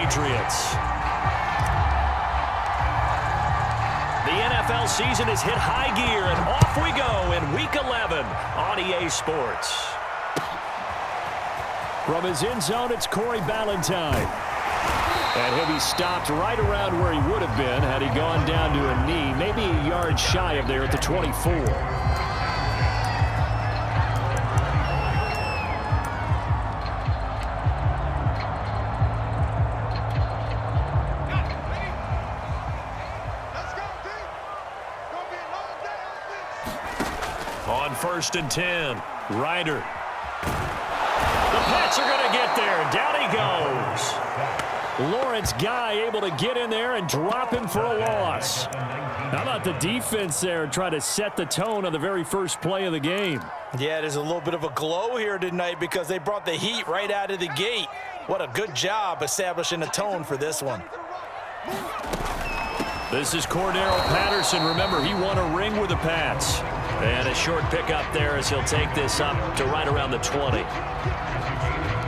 Patriots. The NFL season has hit high gear, and off we go in Week 11 on EA Sports. From his end zone, it's Corey Ballantyne. And he'll be stopped right around where he would have been had he gone down to a knee, maybe a yard shy of there at the 24. On 1st and 10, Ryder. The Pats are going to get there. Down he goes. Lawrence Guy able to get in there and drop him for a loss. How about the defense there trying to set the tone on the very first play of the game? Yeah, there's a little bit of a glow here tonight because they brought the heat right out of the gate. What a good job establishing a tone for this one. This is Cordero Patterson. Remember, he won a ring with the Pats. And a short pickup there as he'll take this up to right around the 20.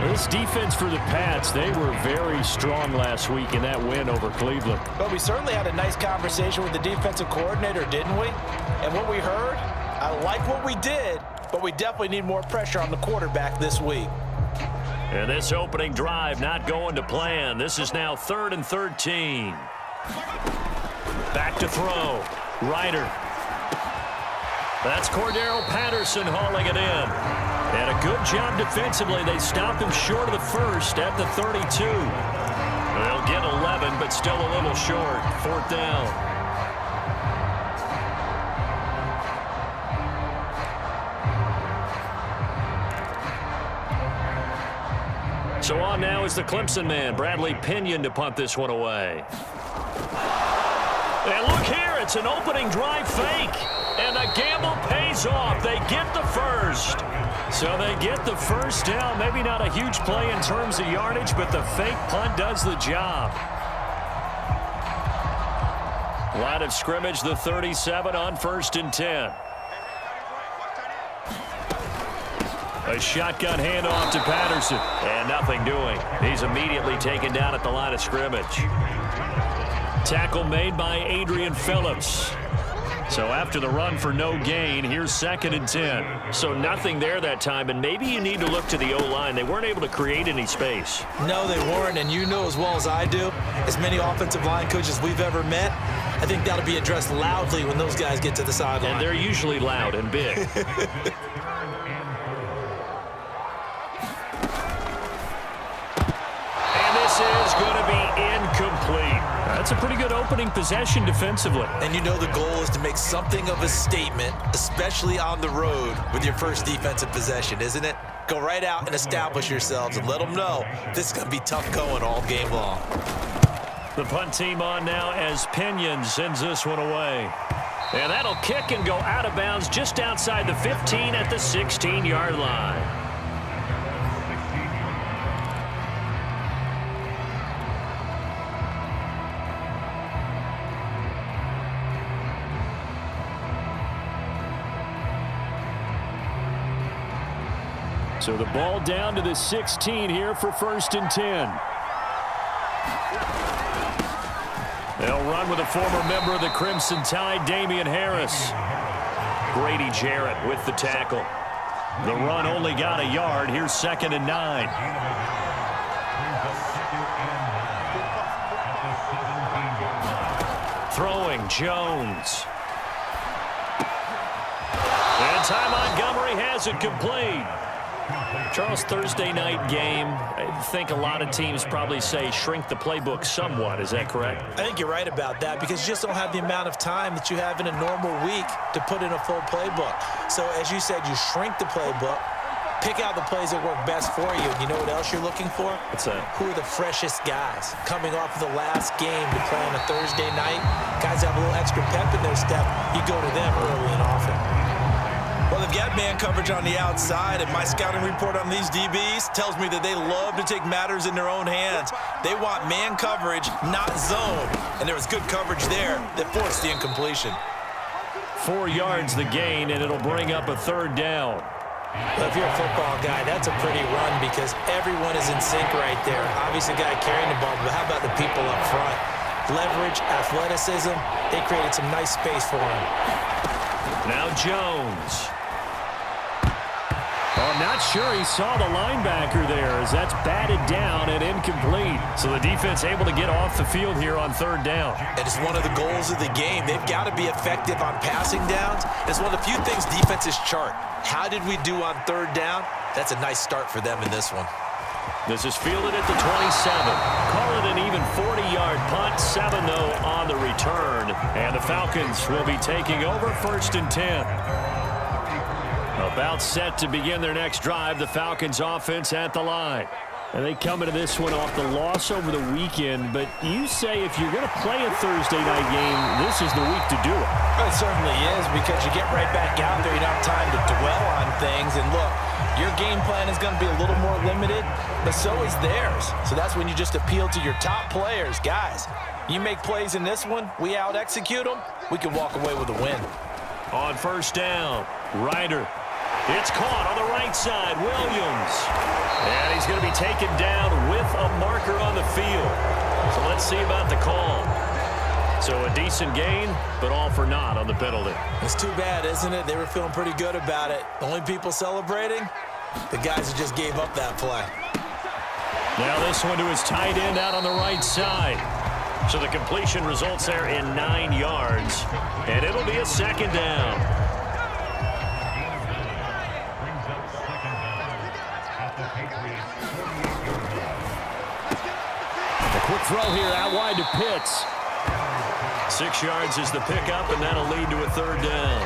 This defense for the Pats, they were very strong last week in that win over Cleveland. But we certainly had a nice conversation with the defensive coordinator, didn't we? And what we heard, I like what we did, but we definitely need more pressure on the quarterback this week. And this opening drive not going to plan. This is now 3rd and 13. Back to throw. Ryder. That's Cordero Patterson hauling it in. And a good job defensively. They stopped him short of the first at the 32. They'll get 11, but still a little short. 4th down. So on now is the Clemson man, Bradley Pinion, to punt this one away. And look here, it's an opening drive fake. And the gamble pays off. They get the first. So they get the first down. Maybe not a huge play in terms of yardage, but the fake punt does the job. Line of scrimmage, the 37 on 1st and 10. A shotgun handoff to Patterson. And nothing doing. He's immediately taken down at the line of scrimmage. Tackle made by Adrian Phillips. So after the run for no gain, here's 2nd and 10. So nothing there that time, and maybe you need to look to the O-line. They weren't able to create any space. No, they weren't, and you know as well as I do, as many offensive line coaches we've ever met, I think that'll be addressed loudly when those guys get to the sideline. And they're usually loud and big. And this is going to be incomplete. That's a pretty good opening possession defensively. And you know the goal is to make something of a statement, especially on the road with your first defensive possession, isn't it? Go right out and establish yourselves and let them know this is going to be tough going all game long. The punt team on now as Pinion sends this one away. And that'll kick and go out of bounds just outside the 15 at the 16-yard line. So the ball down to the 16 here for 1st and 10. They'll run with a former member of the Crimson Tide, Damian Harris. Grady Jarrett with the tackle. The run only got a yard. Here's 2nd and 9. Throwing, Jones. And Ty Montgomery has it complete. Charles, Thursday night game, I think a lot of teams probably say shrink the playbook somewhat. Is that correct? I think you're right about that because you just don't have the amount of time that you have in a normal week to put in a full playbook. So as you said, you shrink the playbook, pick out the plays that work best for you. And you know what else you're looking for? What's that? Who are the freshest guys coming off of the last game to play on a Thursday night? Guys have a little extra pep in their step. You go to them early and often. Well, they've got man coverage on the outside, and my scouting report on these DBs tells me that they love to take matters in their own hands. They want man coverage, not zone, and there was good coverage there that forced the incompletion. 4 yards the gain, and it'll bring up a 3rd down. Well, if you're a football guy, that's a pretty run because everyone is in sync right there. Obviously, the guy carrying the ball, but how about leverage, athleticism. They created some nice space for him. Now Jones. I'm not sure he saw the linebacker there as that's batted down and incomplete. So the defense able to get off the field here on third down. And it's one of the goals of the game. They've got to be effective on passing downs. It's one of the few things defenses chart. How did we do on third down? That's a nice start for them in this one. This is fielded at the 27. Call it an even 40-yard punt. 7 though on the return. And the Falcons will be taking over 1st and 10. About set to begin their next drive. The Falcons offense at the line. And they come into this one off the loss over the weekend. But you say if you're going to play a Thursday night game, this is the week to do it. It certainly is, because you get right back out there. You don't have time to dwell on things. And look, your game plan is going to be a little more limited, but so is theirs. So that's when you just appeal to your top players. Guys, you make plays in this one, we out-execute them, we can walk away with a win. On first down, Ryder. It's caught on the right side, Williams. And he's going to be taken down with a marker on the field. So let's see about the call. So a decent gain, but all for naught on the penalty. It's too bad, isn't it? They were feeling pretty good about it. The only people celebrating, the guys who just gave up that play. Now this one to his tight end out on the right side. So the completion results there in 9 yards. And it'll be a second down. Quick throw here out wide to Pitts. 6 yards is the pickup, and that'll lead to a third down.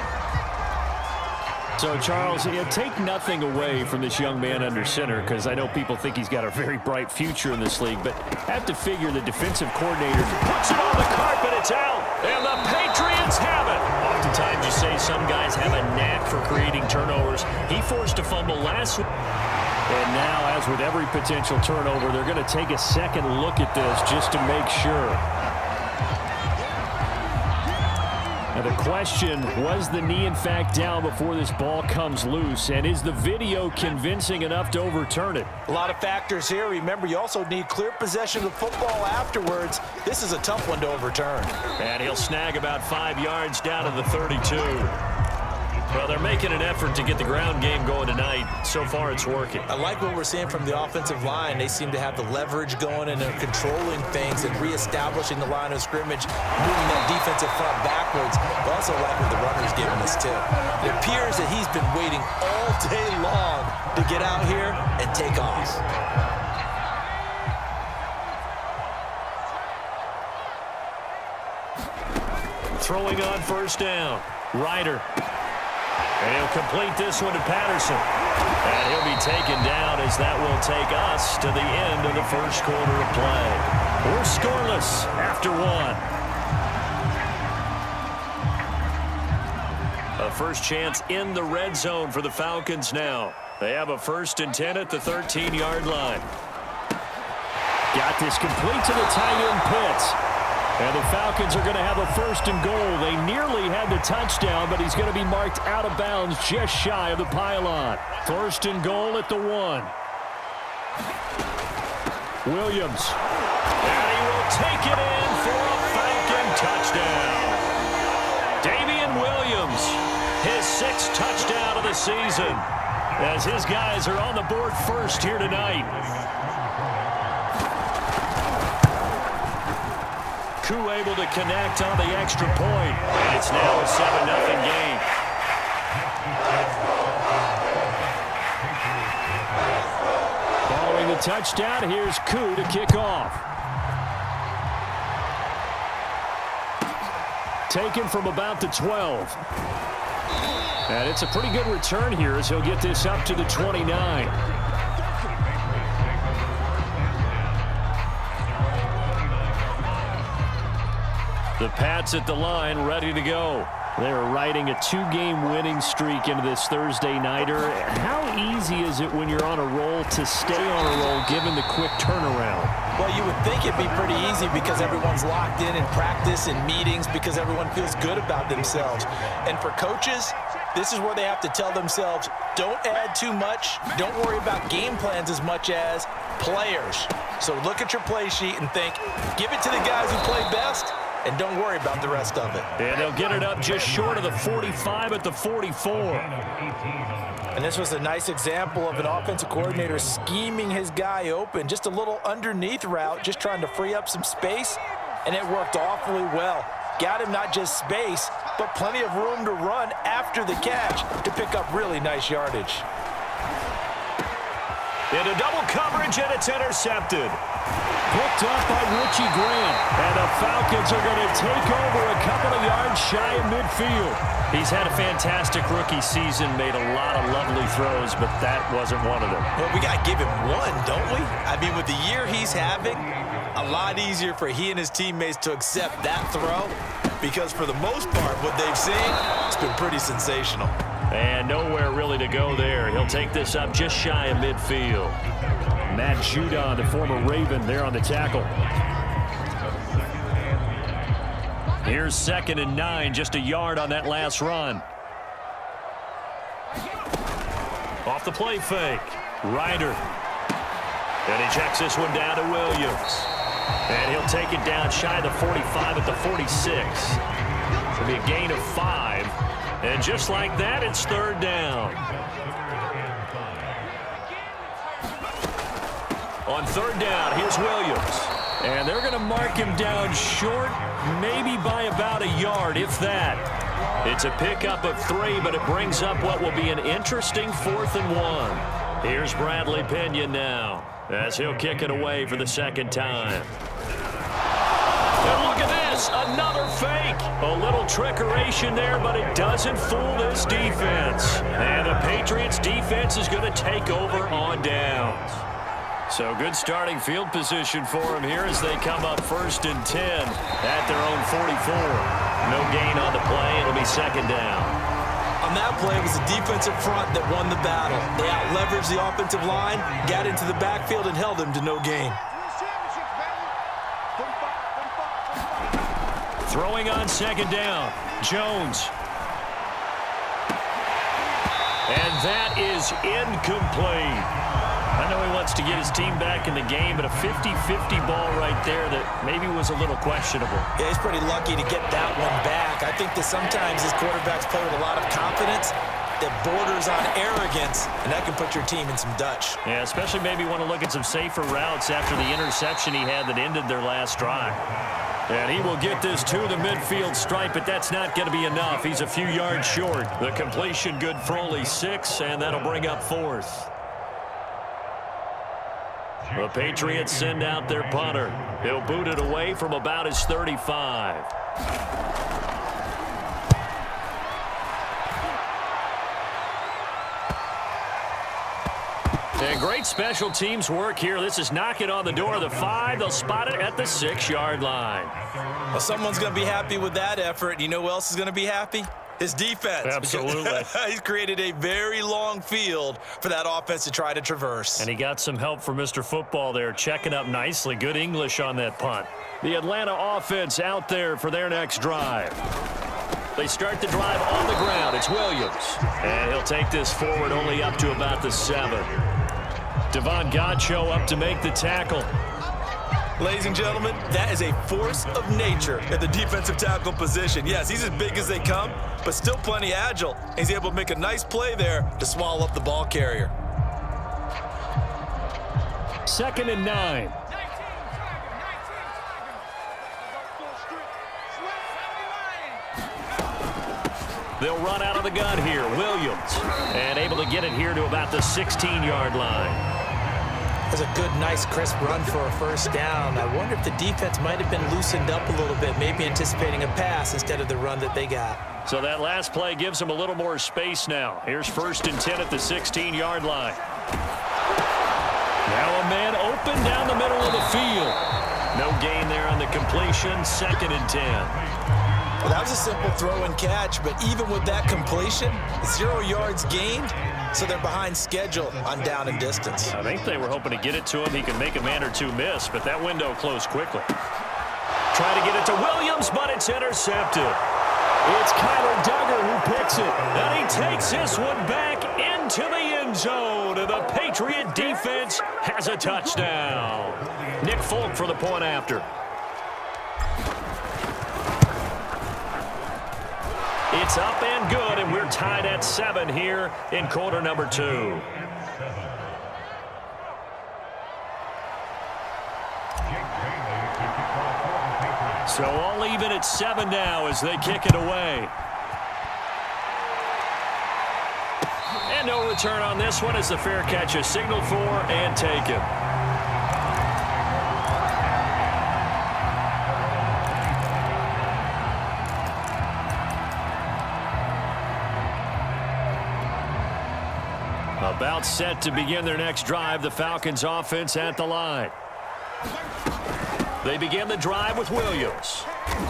So, Charles, take nothing away from this young man under center, because I know people think he's got a very bright future in this league, but have to figure the defensive coordinator puts it on the carpet, it's out, and the Patriots have it. Oftentimes you say some guys have a knack for creating turnovers. He forced a fumble last week. And now, as with every potential turnover, they're going to take a second look at this just to make sure. Now the question, was the knee in fact down before this ball comes loose? And is the video convincing enough to overturn it? A lot of factors here. Remember, you also need clear possession of the football afterwards. This is a tough one to overturn. And he'll snag about 5 yards down to the 32. Well, they're making an effort to get the ground game going tonight. So far, it's working. I like what we're seeing from the offensive line. They seem to have the leverage going, and they're controlling things and reestablishing the line of scrimmage, moving that defensive front backwards. I also like what the runner's giving us, too. It appears that he's been waiting all day long to get out here and take off. Throwing on first down, Ryder. And he'll complete this one to Patterson. And he'll be taken down as that will take us to the end of the first quarter of play. We're scoreless after one. A first chance in the red zone for the Falcons now. They have a 1st and 10 at the 13-yard line. Got this complete to the tight end Pitts. And the Falcons are going to have a 1st and goal. They nearly had the touchdown, but he's going to be marked out of bounds just shy of the pylon. 1st and goal at the 1. Williams. And he will take it in for a Falcon touchdown. Damian Williams, his 6th touchdown of the season, as his guys are on the board first here tonight. Koo able to connect on the extra point. And it's now a 7-0 game. Following the touchdown, here's Koo to kick off. Taken from about the 12. And it's a pretty good return here as he'll get this up to the 29. The Pats at the line, ready to go. They're riding a 2-game winning streak into this Thursday nighter. How easy is it when you're on a roll to stay on a roll given the quick turnaround? Well, you would think it'd be pretty easy because everyone's locked in practice and meetings because everyone feels good about themselves. And for coaches, This is where they have to tell themselves, don't add too much. Don't worry about game plans as much as players. So look at your play sheet and think, give it to the guys who play best, and don't worry about the rest of it. And they'll get it up just short of the 45 at the 44. And this was a nice example of an offensive coordinator scheming his guy open. Just a little underneath route, just trying to free up some space, and it worked awfully well. Got him not just space, but plenty of room to run after the catch to pick up really nice yardage. Into double coverage, and it's intercepted. Picked up by Richie Grant. And the Falcons are going to take over a couple of yards shy of midfield. He's had a fantastic rookie season, made a lot of lovely throws, but that wasn't one of them. Well, we got to give him one, don't we? I mean, with the year he's having, a lot easier for he and his teammates to accept that throw, because for the most part, what they've seen, it's been pretty sensational. And nowhere really to go there. He'll take this up just shy of midfield. Matt Judon, the former Raven, there on the tackle. Here's 2nd and 9, just a yard on that last run. Off the play fake. Ryder. And he checks this one down to Williams. And he'll take it down shy of the 45 at the 46. It'll be a gain of 5. And just like that, it's 3rd down. On 3rd down, here's Williams. And they're going to mark him down short, maybe by about a yard, if that. It's a pickup of 3, but it brings up what will be an interesting 4th and 1. Here's Bradley Pinion now, as he'll kick it away for the 2nd time. And look at this, another fake. A little trickeration there, but it doesn't fool this defense. And the Patriots defense is going to take over on downs. So good starting field position for him here as they come up 1st and 10 at their own 44. No gain on the play. It'll be 2nd down. On that play, it was the defensive front that won the battle. They out-leveraged the offensive line, got into the backfield, and held him to no gain. Throwing on 2nd down, Jones. And that is incomplete. I know he wants to get his team back in the game, but a 50-50 ball right there that maybe was a little questionable. Yeah, he's pretty lucky to get that one back. I think that sometimes his quarterbacks play with a lot of confidence that borders on arrogance, and that can put your team in some Dutch. Yeah, especially maybe want to look at some safer routes after the interception he had that ended their last drive. And he will get this to the midfield stripe, but that's not going to be enough. He's a few yards short. The completion good for only 6, and that'll bring up 4th. The Patriots send out their punter. He'll boot it away from about his 35. And great special teams work here. This is knocking on the door of the 5. They'll spot it at the 6-yard line. Well, someone's going to be happy with that effort. You know who else is going to be happy? His defense. Absolutely. He's created a very long field for that offense to try to traverse. And he got some help from Mr. Football there, checking up nicely. Good English on that punt. The Atlanta offense out there for their next drive. They start the drive on the ground. It's Williams. And he'll take this forward only up to about the 7. Devon Godcho up to make the tackle. Ladies and gentlemen, that is a force of nature at the defensive tackle position. Yes, he's as big as they come, but still plenty agile. He's able to make a nice play there to swallow up the ball carrier. 2nd and 9. They'll run out of the gun here. Williams. And able to get it here to about the 16-yard line. That's a good, nice, crisp run for a 1st down. I wonder if the defense might have been loosened up a little bit, maybe anticipating a pass instead of the run that they got. So that last play gives them a little more space now. Here's 1st and 10 at the 16-yard line. Now a man open down the middle of the field. No gain there on the completion. 2nd and 10. Well, that was a simple throw and catch, but even with that completion, 0 yards gained, so they're behind schedule on down and distance. I think they were hoping to get it to him. He could make a man or two miss, but that window closed quickly. Try to get it to Williams, but it's intercepted. It's Kyler Duggar who picks it. And he takes this one back into the end zone. And the Patriot defense has a touchdown. Nick Folk for the point after. It's up and good, and we're tied at 7 here in quarter number 2. So all even at 7 now as they kick it away. And no return on this one as the fair catch is signaled for and taken. About set to begin their next drive, the Falcons offense at the line. They begin the drive with Williams.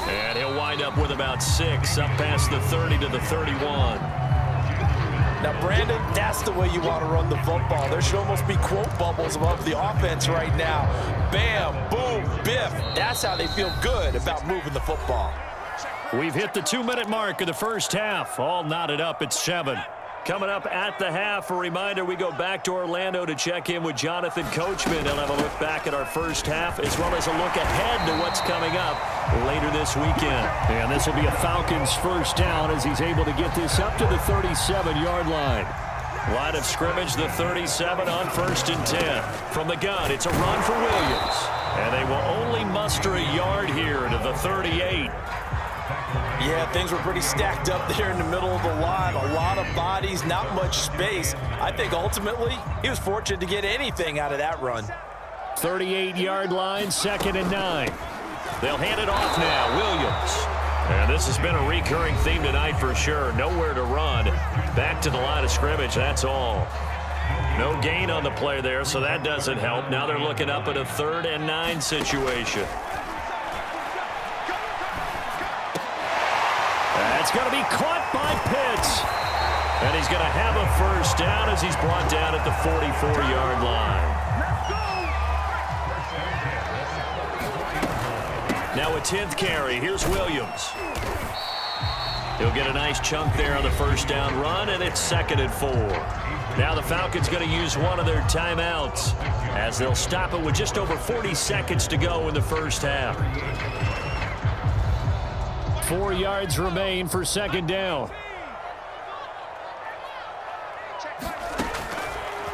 And he'll wind up with about 6, up past the 30 to the 31. Now, Brandon, that's the way you want to run the football. There should almost be quote bubbles above the offense right now. Bam, boom, biff. That's how they feel good about moving the football. We've hit the 2-minute mark of the first half. All knotted up at 7. Coming up at the half, a reminder, we go back to Orlando to check in with Jonathan Coachman. He'll have a look back at our first half as well as a look ahead to what's coming up later this weekend. And this will be a Falcons first down as he's able to get this up to the 37-yard line. Line of scrimmage, the 37 on 1st and 10. From the gun, it's a run for Williams. And they will only muster a yard here to the 38. Yeah, things were pretty stacked up there in the middle of the line. A lot of bodies, not much space. I think ultimately he was fortunate to get anything out of that run. 38-yard line, 2nd and 9. They'll hand it off now, Williams. And this has been a recurring theme tonight for sure. Nowhere to run. Back to the line of scrimmage, that's all. No gain on the play there, so that doesn't help. Now they're looking up at a 3rd and 9 situation. That's going to be caught by Pitts. And he's going to have a first down as he's brought down at the 44-yard line. Now a 10th carry. Here's Williams. He'll get a nice chunk there on the first down run, and it's 2nd and 4. Now the Falcons going to use one of their timeouts as they'll stop it with just over 40 seconds to go in the first half. 4 yards remain for 2nd down.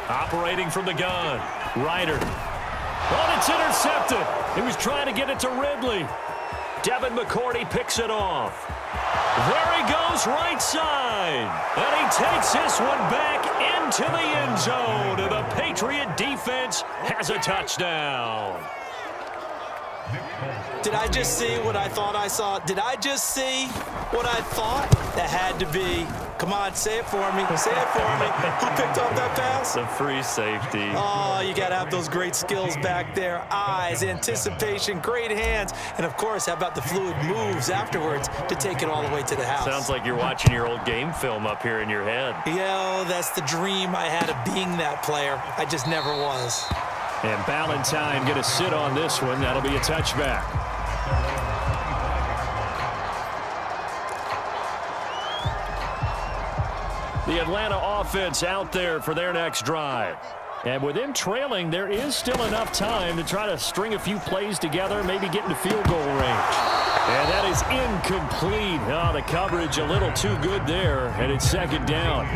Operating from the gun, Ryder. Oh, it's intercepted. He was trying to get it to Ridley. Devin McCourty picks it off. There he goes, right side. And he takes this one back into the end zone. And the Patriot defense has a touchdown. Did I just see what I thought I saw? Did I just see what I thought? That had to be. Come on, say it for me. Say it for me. Who picked up that pass? The free safety. Oh, you got to have those great skills back there. Eyes, anticipation, great hands. And, of course, how about the fluid moves afterwards to take it all the way to the house? Sounds like you're watching your old game film up here in your head. Yeah, that's the dream I had of being that player. I just never was. And Ballantyne going to sit on this one. That'll be a touchback. The Atlanta offense out there for their next drive. And with them trailing, there is still enough time to try to string a few plays together, maybe get into field goal range. And that is incomplete. Oh, the coverage a little too good there, and it's 2nd down.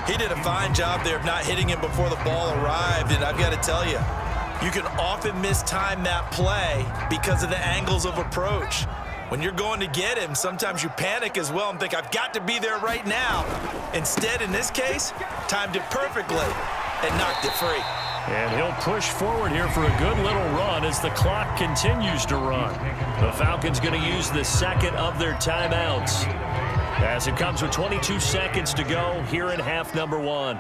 He did a fine job there of not hitting him before the ball arrived, and I've got to tell you, you can often mistime that play because of the angles of approach. When you're going to get him, sometimes you panic as well and think, I've got to be there right now. Instead, in this case, timed it perfectly and knocked it free. And he'll push forward here for a good little run as the clock continues to run. The Falcons going to use the 2nd of their timeouts as it comes with 22 seconds to go here in half number 1.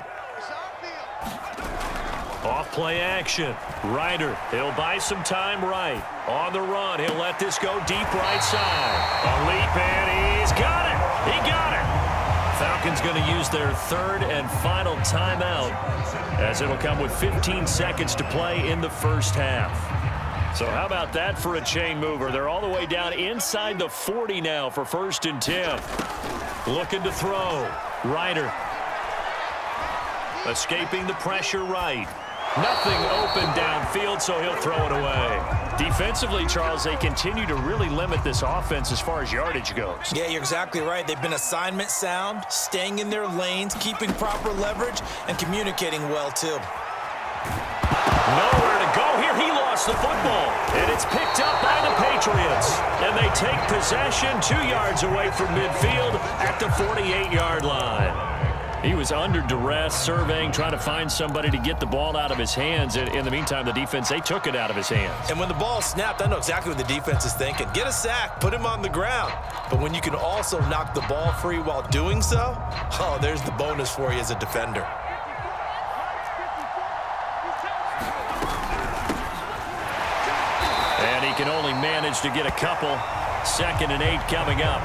Off play action. Ryder, he'll buy some time right. On the run, he'll let this go deep right side. A leap, and he's got it. He got it. Falcons going to use their 3rd and final timeout as it'll come with 15 seconds to play in the first half. So how about that for a chain mover? They're all the way down inside the 40 now for 1st and 10. Looking to throw. Ryder. Escaping the pressure right. Nothing open downfield, so he'll throw it away. Defensively, Charles, they continue to really limit this offense as far as yardage goes. Yeah, you're exactly right. They've been assignment sound, staying in their lanes, keeping proper leverage, and communicating well, too. Nowhere to go here. He lost the football, and it's picked up by the Patriots. And they take possession 2 yards away from midfield at the 48-yard line. He was under duress, surveying, trying to find somebody to get the ball out of his hands. In the meantime, the defense, they took it out of his hands. And when the ball snapped, I know exactly what the defense is thinking. Get a sack, put him on the ground. But when you can also knock the ball free while doing so, oh, there's the bonus for you as a defender. And he can only manage to get a couple. 2nd and 8 coming up.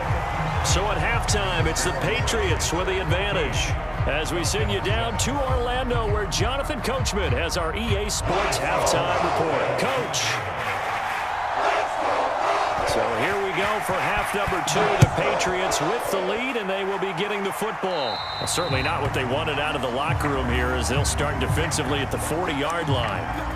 So at halftime, it's the Patriots with the advantage. As we send you down to Orlando, where Jonathan Coachman has our EA Sports halftime report. Coach. So here we go for half number 2. The Patriots with the lead, and they will be getting the football. Well, certainly not what they wanted out of the locker room here, as they'll start defensively at the 40-yard line.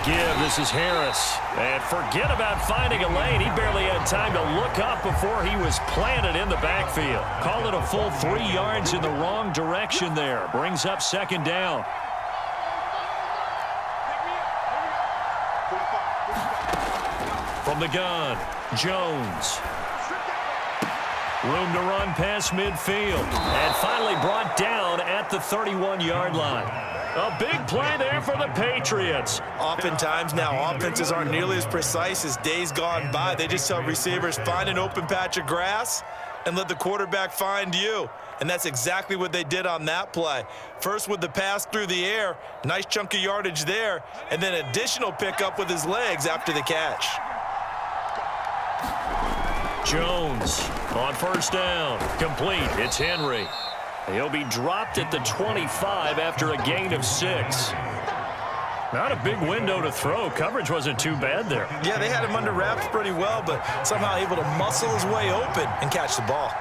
Give. This is Harris. And forget about finding a lane. He barely had time to look up before he was planted in the backfield. Call it a full 3 yards in the wrong direction there. Brings up 2nd down. From the gun, Jones. Room to run past midfield. And finally brought down at the 31-yard line. A big play there for the Patriots. Oftentimes now, offenses aren't nearly as precise as days gone by. They just tell receivers, find an open patch of grass and let the quarterback find you. And that's exactly what they did on that play. First with the pass through the air, nice chunk of yardage there, and then additional pickup with his legs after the catch. Jones on 1st down. Complete. It's Henry. He'll be dropped at the 25 after a gain of 6. Not a big window to throw. Coverage wasn't too bad there. Yeah, they had him under wraps pretty well, but somehow able to muscle his way open and catch the ball.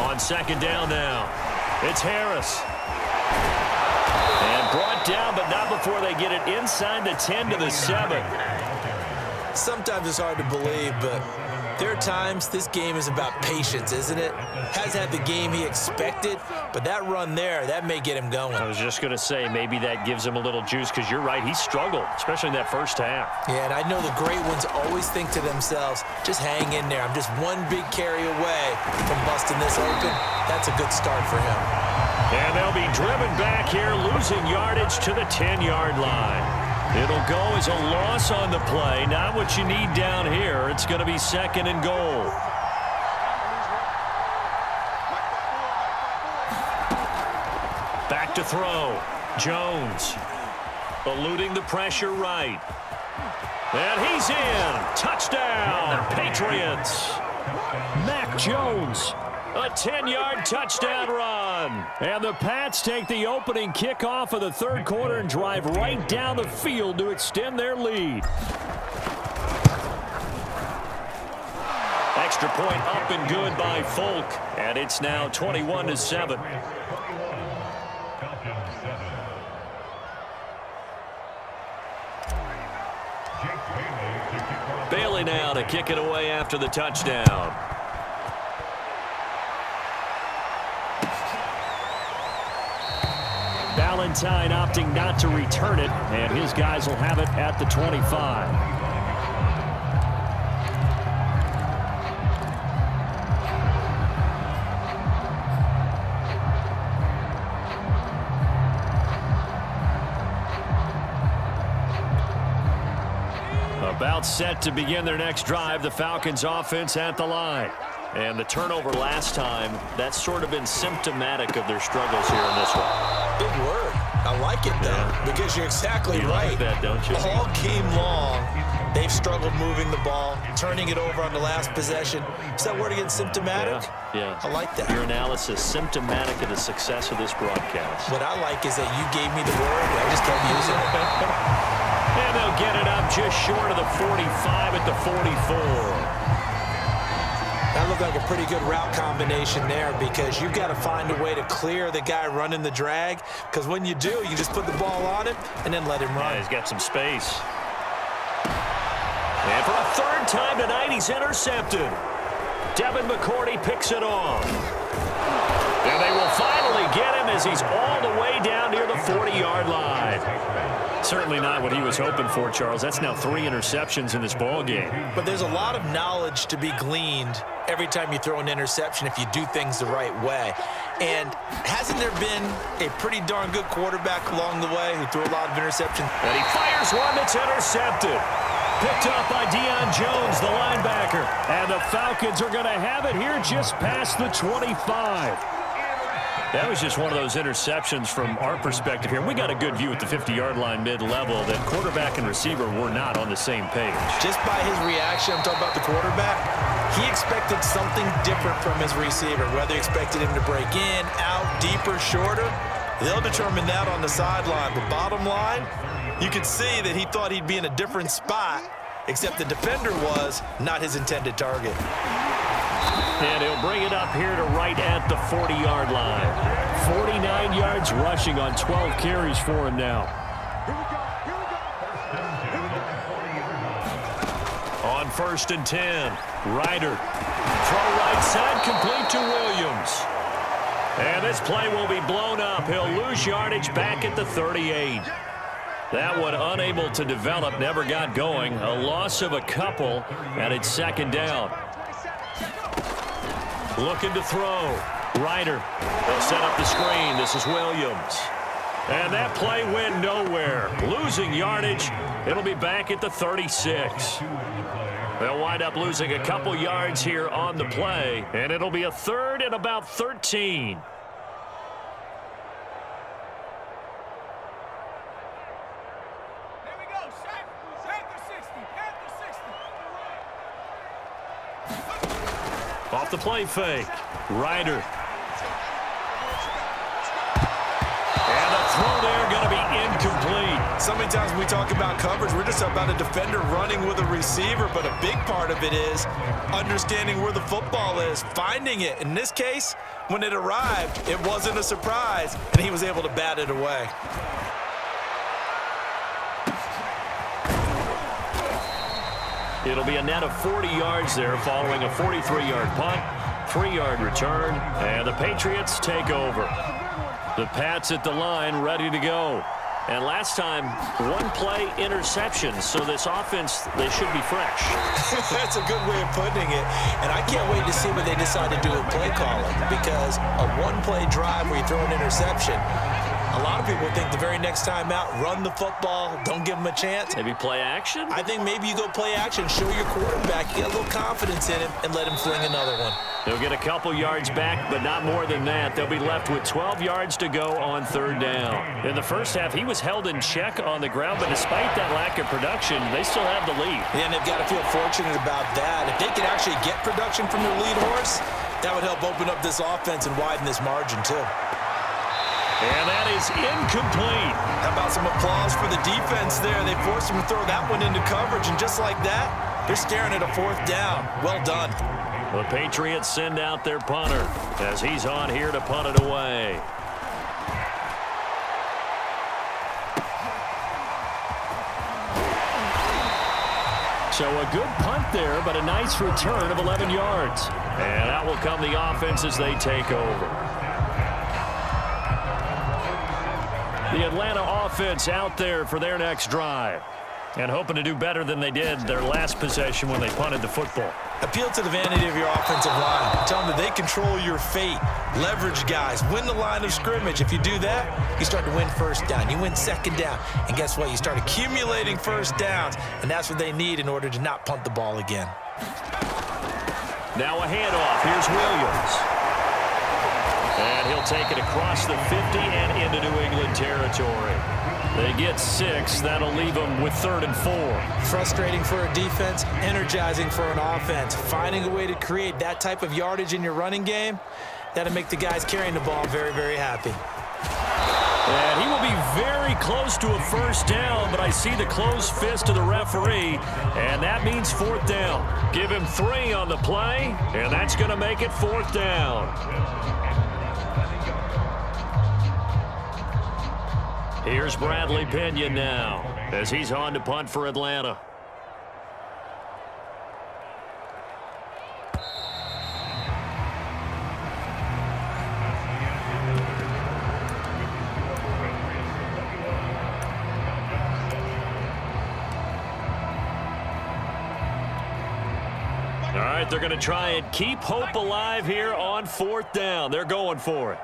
On 2nd down now, it's Harris. And brought down, but not before they get it inside the 10 to the 7. Sometimes it's hard to believe, but there are times this game is about patience, isn't it? Hasn't had the game he expected, but that run there, that may get him going. I was just going to say, maybe that gives him a little juice, because you're right, he struggled, especially in that first half. Yeah, and I know the great ones always think to themselves, just hang in there. I'm just one big carry away from busting this open. That's a good start for him. And they'll be driven back here, losing yardage to the 10-yard line. It'll go as a loss on the play. Not what you need down here. It's going to be 2nd and goal. Back to throw. Jones. Eluding the pressure right. And he's in. Touchdown, Patriots. Mac Jones. A 10-yard touchdown run. And the Pats take the opening kickoff of the 3rd quarter and drive right down the field to extend their lead. Extra point up and good by Folk. And it's now 21-7. Bailey now to kick it away after the touchdown. Valentine opting not to return it, and his guys will have it at the 25. About set to begin their next drive. The Falcons offense at the line. And the turnover last time, that's sort of been symptomatic of their struggles here in this one. Big word. I like it, though, because you're exactly right. Like that, don't you? All game long, they've struggled moving the ball, turning it over on the last possession. Is that word again, symptomatic? Yeah. I like that. Your analysis, symptomatic of the success of this broadcast. What I like is that you gave me the word, I just kept using it. And they'll get it up just short of the 45 at the 44. That looked like a pretty good route combination there because you've got to find a way to clear the guy running the drag, because when you do, you just put the ball on him and then let him run. Yeah, he's got some space. And for a third time tonight, he's intercepted. Devin McCourty picks it off. And they will finally get him as he's all the way down near the 40-yard line. Certainly not what he was hoping for, Charles. That's now 3 interceptions in this ball game. But there's a lot of knowledge to be gleaned every time you throw an interception if you do things the right way. And hasn't there been a pretty darn good quarterback along the way who threw a lot of interceptions? And he fires one that's intercepted. Picked up by Deion Jones, the linebacker. And the Falcons are going to have it here just past the 25. That was just one of those interceptions from our perspective here. We got a good view at the 50-yard line mid-level that quarterback and receiver were not on the same page. Just by his reaction, I'm talking about the quarterback, he expected something different from his receiver, whether he expected him to break in, out, deeper, shorter. They'll determine that on the sideline. But bottom line, you could see that he thought he'd be in a different spot, except the defender was not his intended target. And he'll bring it up here to right at the 40-yard line. 49 yards rushing on 12 carries for him now. On 1st and 10, Ryder. Throw right side, complete to Williams. And this play will be blown up. He'll lose yardage back at the 38. That one unable to develop, never got going. A loss of a couple, and it's 2nd down. Looking to throw. Ryder. They'll set up the screen. This is Williams. And that play went nowhere. Losing yardage. It'll be back at the 36. They'll wind up losing a couple yards here on the play. And it'll be a 3rd and about 13. Off the play fake. Ryder. And the throw there going to be incomplete. So many times when we talk about coverage, we're just about a defender running with a receiver, but a big part of it is understanding where the football is, finding it. In this case, when it arrived, it wasn't a surprise, and he was able to bat it away. It'll be a net of 40 yards there following a 43-yard punt, 3-yard return, and the Patriots take over. The Pats at the line ready to go. And last time, 1-play interception, so this offense, they should be fresh. That's a good way of putting it. And I can't wait to see what they decide to do with play calling, because a 1-play drive where you throw an interception, a lot of people think the very next time out, run the football, don't give them a chance. Maybe play action? I think maybe you go play action, show your quarterback, get a little confidence in him, and let him fling another one. They'll get a couple yards back, but not more than that. They'll be left with 12 yards to go on 3rd down. In the first half, he was held in check on the ground, but despite that lack of production, they still have the lead. Yeah, and they've got to feel fortunate about that. If they could actually get production from their lead horse, that would help open up this offense and widen this margin, too. And that is incomplete. How about some applause for the defense there? They forced him to throw that one into coverage, and just like that, they're staring at a 4th down. Well done. The Patriots send out their punter as he's on here to punt it away. So a good punt there, but a nice return of 11 yards. And that will come the offense as they take over. The Atlanta offense out there for their next drive. And hoping to do better than they did their last possession when they punted the football. Appeal to the vanity of your offensive line. Tell them that they control your fate. Leverage guys. Win the line of scrimmage. If you do that, you start to win 1st down. You win 2nd down. And guess what? You start accumulating 1st downs. And that's what they need in order to not punt the ball again. Now a handoff. Here's Williams. And he'll take it across the 50 and into New England territory. They get 6. That'll leave them with 3rd and 4. Frustrating for a defense, energizing for an offense. Finding a way to create that type of yardage in your running game, that'll make the guys carrying the ball very, very happy. And he will be very close to a first down, but I see the closed fist of the referee, and that means 4th down. Give him 3 on the play, and that's going to make it 4th down. Here's Bradley Pinion now as he's on to punt for Atlanta. All right, they're going to try and keep hope alive here on 4th down. They're going for it.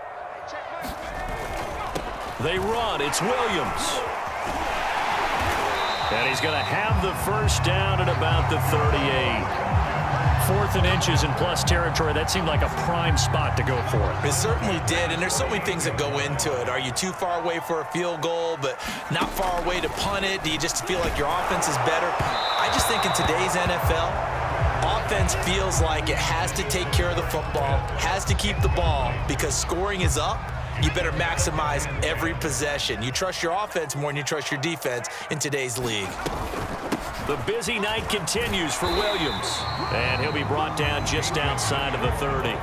They run. It's Williams. And he's going to have the first down at about the 38. 4th and inches in plus territory. That seemed like a prime spot to go for it. It certainly did, and there's so many things that go into it. Are you too far away for a field goal, but not far away to punt it? Do you just feel like your offense is better? I just think in today's NFL, offense feels like it has to take care of the football, has to keep the ball, because scoring is up. You better maximize every possession. You trust your offense more than you trust your defense in today's league. The busy night continues for Williams. And he'll be brought down just outside of the 30.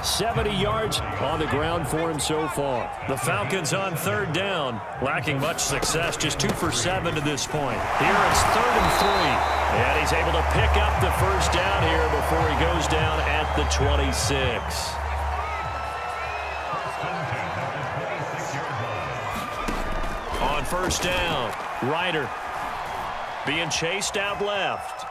70 yards on the ground for him so far. The Falcons on 3rd down, lacking much success, just 2 for 7 to this point. Here it's 3rd and 3. And he's able to pick up the first down here before he goes down at the 26. On 1st down, Ryder being chased out left.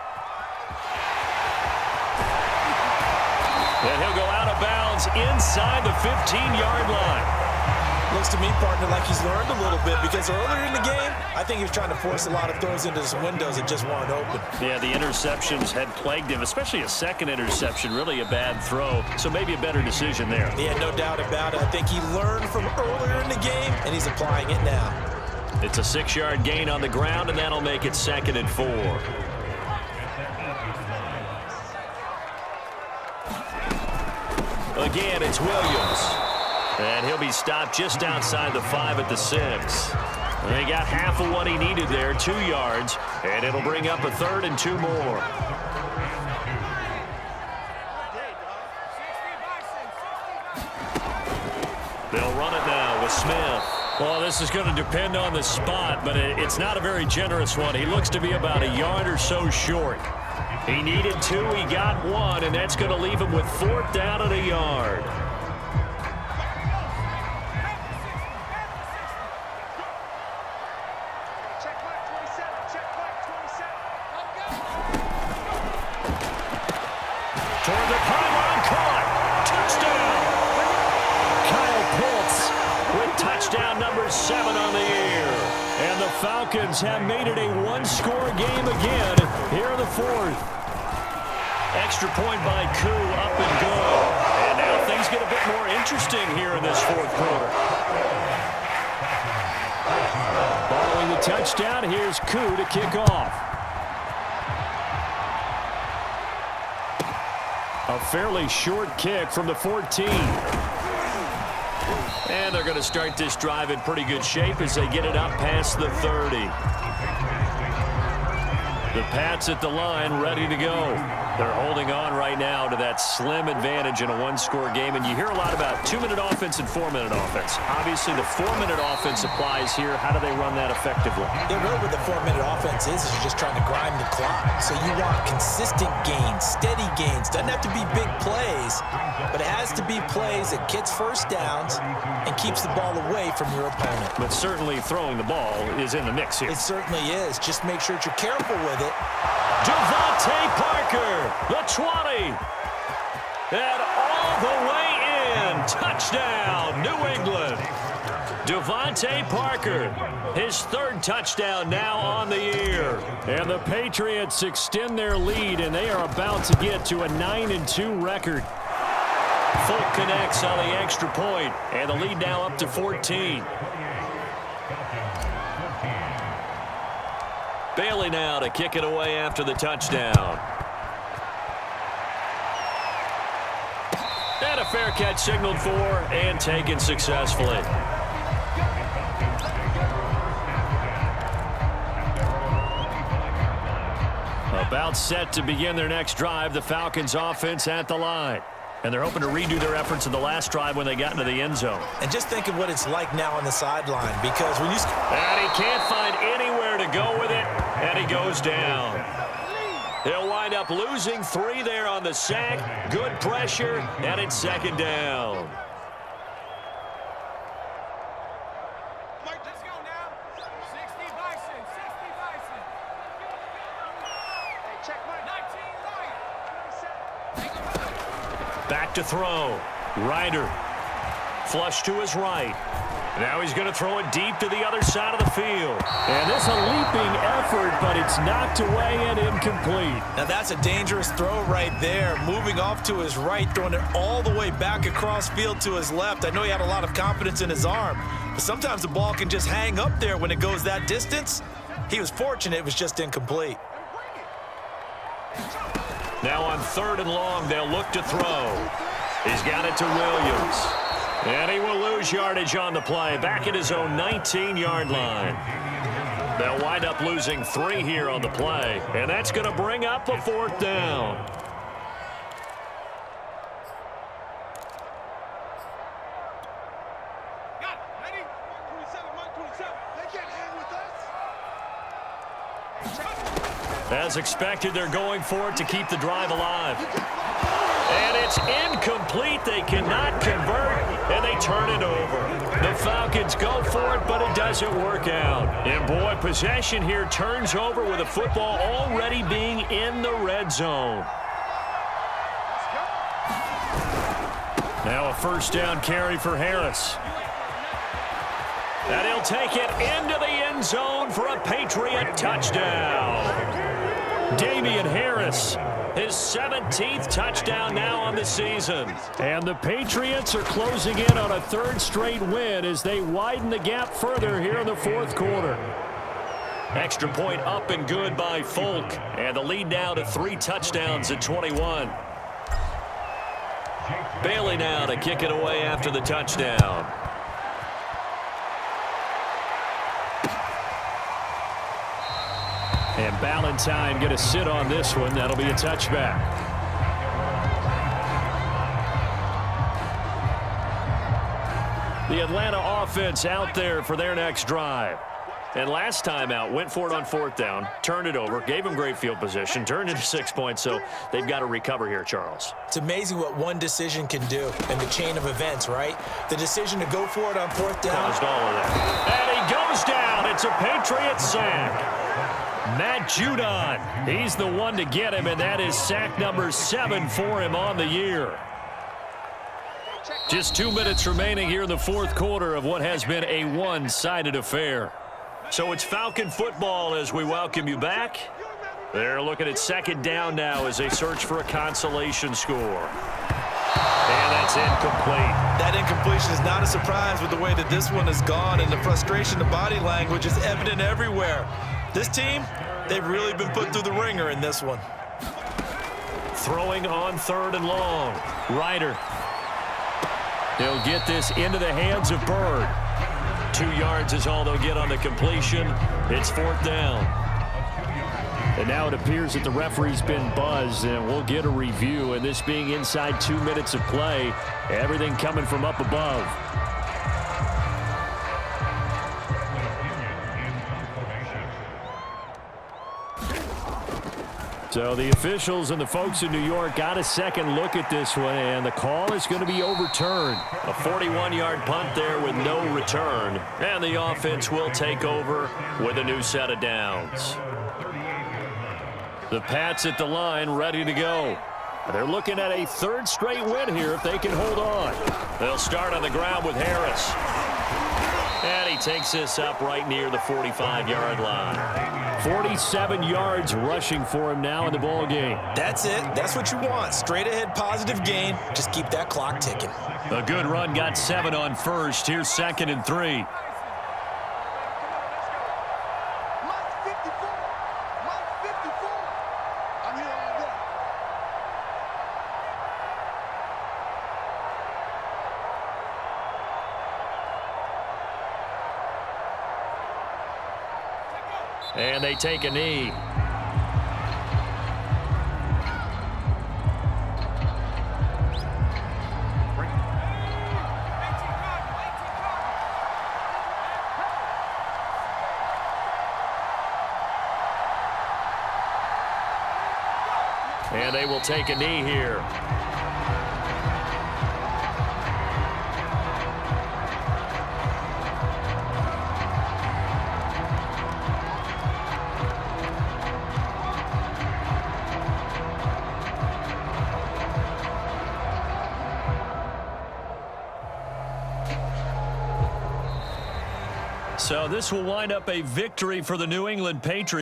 And he'll go out of bounds inside the 15-yard line. Looks to me, partner, like he's learned a little bit, because earlier in the game, I think he was trying to force a lot of throws into some windows that just weren't open. Yeah, the interceptions had plagued him, especially a second interception, really a bad throw. So maybe a better decision there. Yeah, no doubt about it. I think he learned from earlier in the game, and he's applying it now. It's a 6-yard gain on the ground, and that'll make it 2nd and 4. Again, it's Williams. And he'll be stopped just outside the 5 at the 6. They got half of what he needed there, 2 yards, and it'll bring up a 3rd and 2 more. They'll run it now with Smith. Well, this is going to depend on the spot, but it's not a very generous one. He looks to be about a yard or so short. He needed 2, he got 1, and that's going to leave him with 4th down and a yard. Toward the pylon, caught. Touchdown. Kyle Pitts with touchdown number 7 on the year. And the Falcons have made it a one-score game again here in the 4th. Extra point by Koo, up and good. And now things get a bit more interesting here in this 4th quarter. Following the touchdown, here's Koo to kick off. A fairly short kick from the 14. And they're going to start this drive in pretty good shape as they get it up past the 30. The Pats at the line, ready to go. They're holding on right now to that slim advantage in a one-score game. And you hear a lot about 2-minute offense and 4-minute offense. Obviously, the 4-minute offense applies here. How do they run that effectively? Yeah, really what the 4-minute offense is you're just trying to grind the clock. So you want consistent gains, steady gains. Doesn't have to be big plays, but it has to be plays that gets first downs and keeps the ball away from your opponent. But certainly throwing the ball is in the mix here. It certainly is. Just make sure that you're careful with it. Devontae Parker, the 20. And all the way in. Touchdown, New England. Devontae Parker, his third touchdown now on the year. And the Patriots extend their lead, and they are about to get to a 9-2 record. Folk connects on the extra point, and the lead now up to 14. Bailey now to kick it away after the touchdown. And a fair catch signaled for and taken successfully. About set to begin their next drive, the Falcons offense at the line. And they're hoping to redo their efforts in the last drive when they got into the end zone. And just think of what it's like now on the sideline, because when you... And he can't find anywhere to go with it, and he goes down. He'll wind up losing 3 there on the sack. Good pressure, and it's second down. Let's go now. 60 Bison, 60 Bison. Hey, check 19 Lion. Back to throw. Ryder. Flush to his right. Now he's going to throw it deep to the other side of the field. And this a leaping effort, but it's knocked away and incomplete. Now that's a dangerous throw right there. Moving off to his right, throwing it all the way back across field to his left. I know he had a lot of confidence in his arm, but sometimes the ball can just hang up there when it goes that distance. He was fortunate it was just incomplete. Now on 3rd and long, they'll look to throw. He's got it to Williams. And he will lose yardage on the play, back at his own 19-yard line. They'll wind up losing 3 here on the play, and that's going to bring up a 4th down. Got it. Ready? 127, 127. They can't hang with us. As expected, they're going for it to keep the drive alive. And it's incomplete. They cannot convert, and they turn it over. The Falcons go for it, but it doesn't work out. And, boy, possession here turns over with the football already being in the red zone. Now a 1st down carry for Harris. And he'll take it into the end zone for a Patriot touchdown. Damian Harris, his 17th touchdown now on the season. And the Patriots are closing in on a 3rd straight win as they widen the gap further here in the 4th quarter. Extra point up and good by Folk. And the lead now to 3 touchdowns at 21. Bailey now to kick it away after the touchdown. And Ballantyne going to sit on this one. That'll be a touchback. The Atlanta offense out there for their next drive. And last time out, went for it on 4th down, turned it over, gave them great field position, turned into 6 points, so they've got to recover here, Charles. It's amazing what one decision can do in the chain of events, right? The decision to go for it on 4th down. Caused all of that. And he goes down. It's a Patriot sack. Matt Judon, he's the one to get him, and that is sack number 7 for him on the year. Just 2 minutes remaining here in the 4th quarter of what has been a one-sided affair. So it's Falcon football as we welcome you back. They're looking at 2nd down now as they search for a consolation score. And that's incomplete. That incompletion is not a surprise with the way that this one has gone, and the frustration, the body language is evident everywhere. This team, they've really been put through the ringer in this one. Throwing on 3rd and long. Ryder. He'll get this into the hands of Bird. 2 yards is all they'll get on the completion. It's 4th down. And now it appears that the referee's been buzzed, and we'll get a review. And this being inside 2 minutes of play, everything coming from up above. So the officials and the folks in New York got a second look at this one, and the call is going to be overturned. A 41-yard punt there with no return. And the offense will take over with a new set of downs. The Pats at the line ready to go. They're looking at a 3rd straight win here if they can hold on. They'll start on the ground with Harris. And he takes this up right near the 45-yard line. 47 yards rushing for him now in the ball game. That's it. That's what you want. Straight ahead, positive gain. Just keep that clock ticking. A good run got 7 on first. Here's 2nd and 3. And they take a knee. And they will take a knee here. So this will wind up a victory for the New England Patriots.